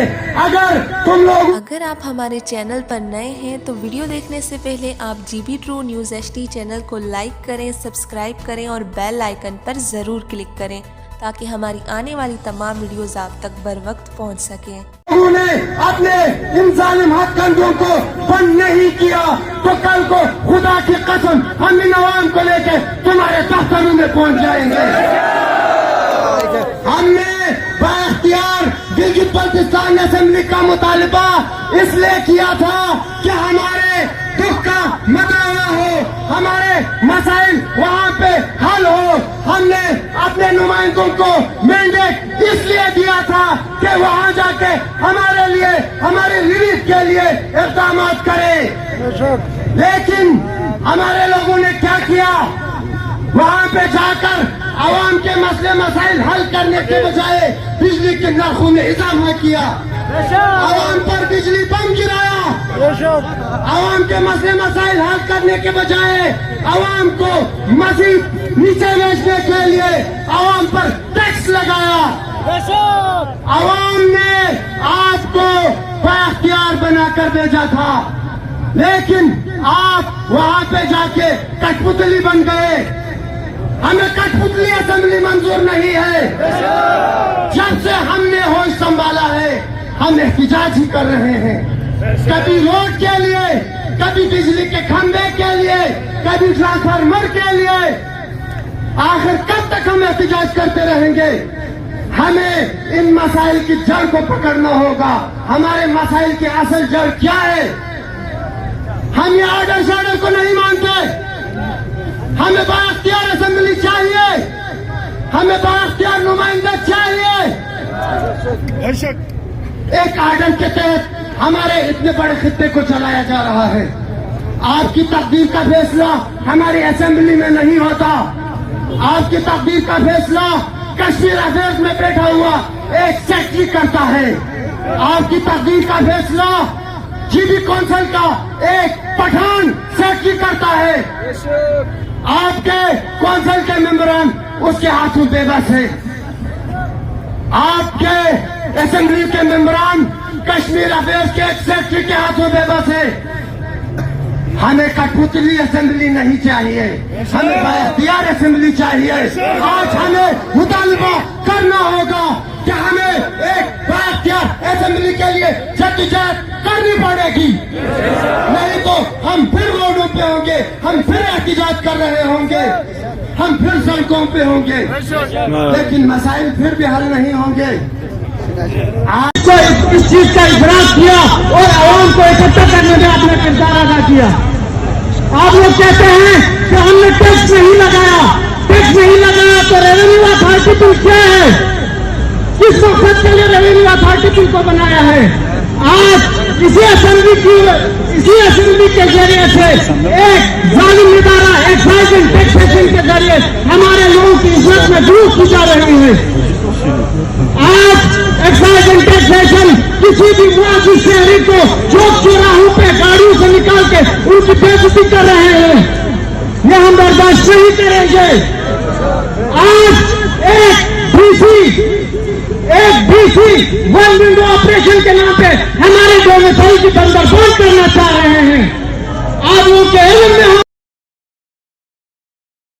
अगर आप हमारे चैनल पर नए हैं तो वीडियो देखने से पहले आप GB True News HD channel को लाइक करें, सब्सक्राइब करें और बेल आइकन पर ज़रूर क्लिक करें ताकि हमारी आने वाली तमाम वीडियोस आप तक बर वक्त पहुंच सकें। लोगों ने अपने इन जालिम हथकंडों को बंद नहीं किया तो कल को खुदा की कसम हम इन अवाम को लेके तुम्हारे दफ्तरों में पहुंच जाएंगे। हमने बाख्तियार गिलगित बल्तिस्तान असेंबली का मुतालबा इसलिए किया था कि हमारे दुख का मदावा हो, हमारे मसाइल वहाँ पे हल हो। हमने अपने नुमाइंदों को मैंडेट इसलिए दिया था कि वहाँ जाके हमारे लिए, हमारे रिलीफ के लिए इक़दाम करें। लेकिन हमारे लोगों ने क्या किया, वहाँ पे जाकर आवाम के मसले मसाइल हल करने के बजाय बिजली के नरखों में इजाफा किया, आवाम पर बिजली बम गिराया, आवाम के मसले मसाइल हल करने के बजाय आवाम को मजीद नीचे भेजने के लिए आवाम पर टैक्स लगाया। आवाम ने आपको बाख्तियार बनाकर भेजा था, लेकिन आप वहाँ पे जाके कठपुतली बन गए। हमें कठपुतली असेंबली मंजूर नहीं है। जब से हमने होश संभाला है हम एहतिजाज ही कर रहे हैं, कभी रोड के लिए, कभी बिजली के खंभे के लिए, कभी ट्रांसफार्मर के लिए। आखिर कब तक हम एहतिजाज करते रहेंगे? हमें इन मसाइल की जड़ को पकड़ना होगा। हमारे मसाइल की असल जड़ क्या है? हम ये आर्डर शार्डर को नहीं मानते। हमें बाख्तियार असेंबली चाहिए, हमें बाख्तियार नुमाइंदा चाहिए। एक आर्डर के तहत हमारे इतने बड़े खित्ते को चलाया जा रहा है। आपकी तकदीर का फैसला हमारी असेंबली में नहीं होता। आपकी तकदीर का फैसला कश्मीर अफेयर्स में बैठा हुआ एक सेक्रेटरी करता है। आपकी तकदीर का फैसला GB काउंसिल का एक पठान सेक्रेटरी करता है। आपके काउंसिल के मेंबरान उसके हाथों बेबस है। आपके असेंबली के मेंबरान कश्मीर अफेयर्स के एक सेक्रेटरी के हाथों बेबस है। हमें कठपुतली असेंबली नहीं चाहिए, हमें बाख्तियार असेंबली चाहिए। आज हमें मुतालबा करना होगा कि हमें एक बाख्तियार असेंबली के लिए जद्दोजहद करनी पड़ेगी, नहीं तो हम फिर रोडों पे होंगे, हम फिर एहतिजाज कर रहे होंगे, हम फिर सड़कों पे होंगे, लेकिन मसाइल फिर भी हल नहीं होंगे। आपको इस चीज का इजराक किया और आवाम को इकट्ठा करने में अपना किरदार अदा किया। आप लोग कहते हैं कि हमने टैक्स नहीं लगाया, टैक्स नहीं लगाया तो रेवेन्यू अथॉरिटी बिल क्या है? किस मकसद के लिए रेवेन्यू अथॉरिटी बिल को बनाया है? आज इसी असेंबली के जरिए से एक जालिम इदारा एक्साइज एंड टैक्सेशन के जरिए हमारे लोगों की इज्जत में दूर की जा रही है। आज एक्साइज एंड टैक्सेशन किसी भी मुआजी शहरी को चौक चौराहों पे गाड़ियों से निकाल के उनकी बेइज्जती कर रहे हैं। ये हम बर्दाश्त नहीं करेंगे। आज एक DC वन विंडो ऑपरेशन के नाम पे हमारे डोमिसाइल की बंदरबांद करना चाह रहे हैं। आप लोग के इल्म में